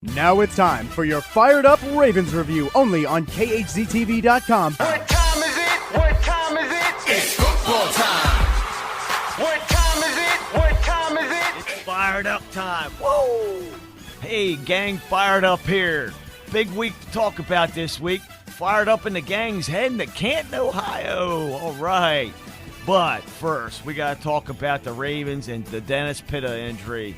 Now it's time for your Fired Up Ravens review, only on KHZTV.com. What time is it? What time is it? It's football time. What time is it? What time is it? It's fired up time. Whoa! Hey, gang, fired up here. Big week to talk about this week. Fired up in the gang's heading to Canton, Ohio. All right. But first, we got to talk about the Ravens and the Dennis Pitta injury.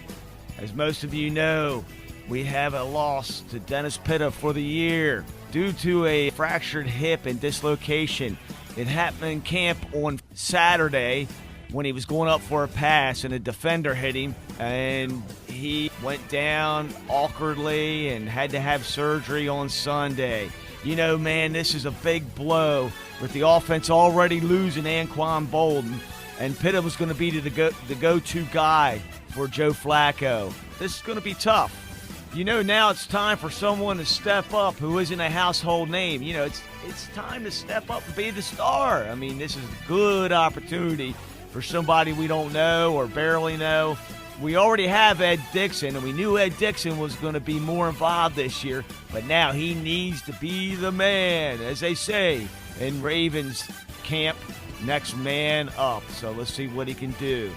As most of you know, we have a loss to Dennis Pitta for the year due to a fractured hip and dislocation. It happened in camp on Saturday when he was going up for a pass and a defender hit him, and he went down awkwardly and had to have surgery on Sunday. You know, man, this is a big blow with the offense already losing Anquan Bolden, and Pitta was going to be the go-to guy for Joe Flacco. This is going to be tough. You know, now it's time for someone to step up who isn't a household name. You know, it's time to step up and be the star. I mean, this is a good opportunity for somebody we don't know or barely know. We already have Ed Dixon, and we knew Ed Dixon was going to be more involved this year, but now he needs to be the man, as they say in Ravens camp, next man up. So let's see what he can do.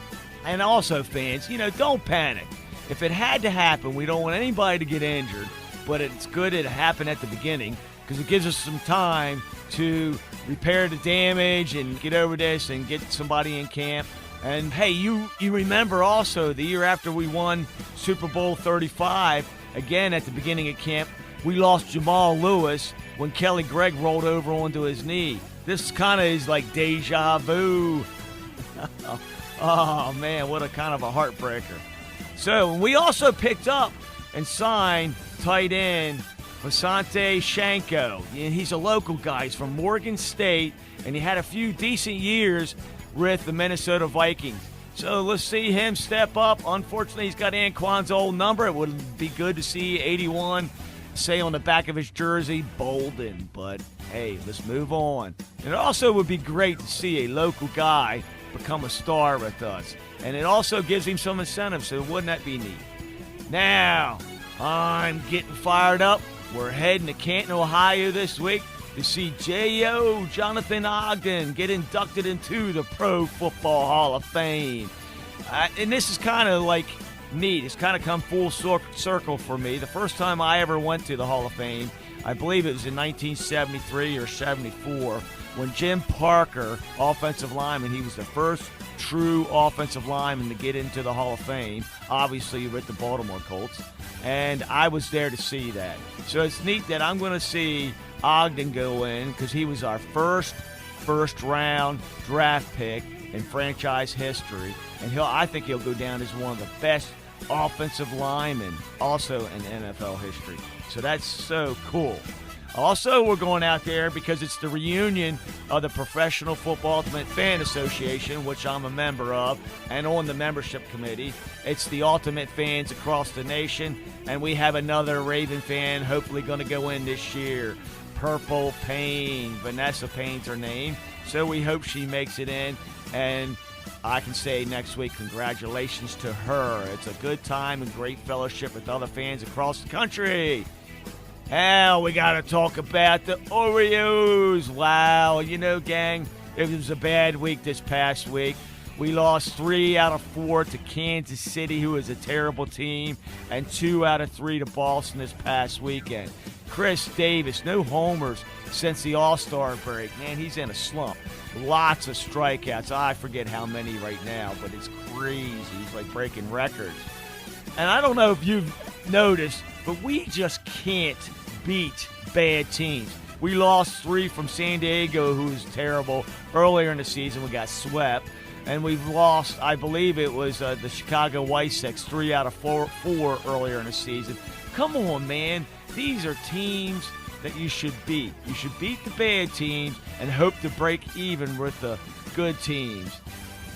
And also, fans, you know, don't panic. If it had to happen, we don't want anybody to get injured, but it's good it happened at the beginning because it gives us some time to repair the damage and get over this and get somebody in camp. And, hey, you remember also the year after we won Super Bowl 35, again at the beginning of camp, we lost Jamal Lewis when Kelly Gregg rolled over onto his knee. This kind of is like deja vu. Oh, man, what a kind of a heartbreaker. So we also picked up and signed tight end Vasante Shanko. He's a local guy. He's from Morgan State, and he had a few decent years with the Minnesota Vikings. So let's see him step up. Unfortunately, he's got Anquan's old number. It would be good to see 81 say on the back of his jersey, Bolden. But, hey, let's move on. And it also would be great to see a local guy become a star with us. And it also gives him some incentive, so wouldn't that be neat? Now, I'm getting fired up. We're heading to Canton, Ohio this week to see J.O. Jonathan Ogden get inducted into the Pro Football Hall of Fame. And this is kind of like neat. It's kind of come full circle for me. The first time I ever went to the Hall of Fame, I believe it was in 1973 or 74, when Jim Parker, offensive lineman, he was the first true offensive lineman to get into the Hall of Fame, obviously with the Baltimore Colts, and I was there to see that. So it's neat that I'm going to see Ogden go in because he was our first-round draft pick in franchise history, and I think he'll go down as one of the best offensive linemen also in NFL history. So that's so cool. Also, we're going out there because it's the reunion of the Professional Football Ultimate Fan Association, which I'm a member of, and on the membership committee. It's the ultimate fans across the nation, and we have another Raven fan hopefully going to go in this year. Purple Payne. Vanessa Payne's her name, so we hope she makes it in, and I can say next week congratulations to her. It's a good time and great fellowship with other fans across the country. Now we got to talk about the Orioles. Wow, you know, gang, it was a bad week this past week. We lost 3 out of 4 to Kansas City, who is a terrible team, and 2 out of 3 to Boston this past weekend. Chris Davis, no homers since the All-Star break. Man, he's in a slump. Lots of strikeouts. I forget how many right now, but it's crazy. He's like breaking records. And I don't know if you've noticed, but we just can't beat bad teams. We lost 3 from San Diego, who was terrible. Earlier in the season, we got swept. And we've lost, I believe it was the Chicago White Sox, 3 out of 4 earlier in the season. Come on, man. These are teams that you should beat. You should beat the bad teams and hope to break even with the good teams.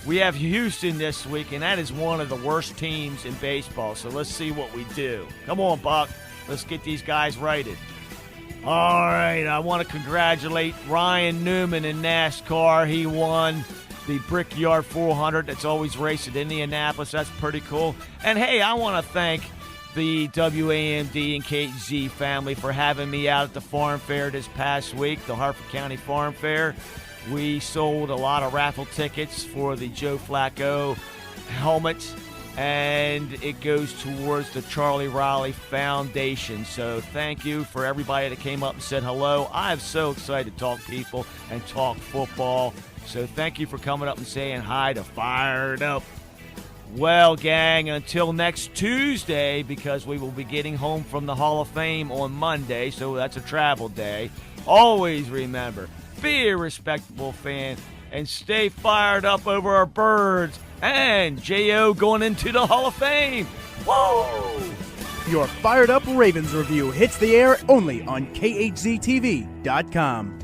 We have Houston this week, and that is one of the worst teams in baseball. So let's see what we do. Come on, Buck. Let's get these guys righted. All right, I want to congratulate Ryan Newman in NASCAR. He won the Brickyard 400 that's always raced at Indianapolis. That's pretty cool. And, hey, I want to thank the WAMD and KHZ family for having me out at the Farm Fair this past week, the Harford County Farm Fair. We sold a lot of raffle tickets for the Joe Flacco helmets, and it goes towards the Charlie Riley Foundation. So thank you for everybody that came up and said hello. I'm so excited to talk people and talk football. So thank you for coming up and saying hi to Fired Up. Well, gang, until next Tuesday, because we will be getting home from the Hall of Fame on Monday, so that's a travel day. Always remember, be a respectable fan and stay fired up over our Birds and J.O. going into the Hall of Fame. Whoa! Your Fired Up Ravens review hits the air only on KHZTV.com.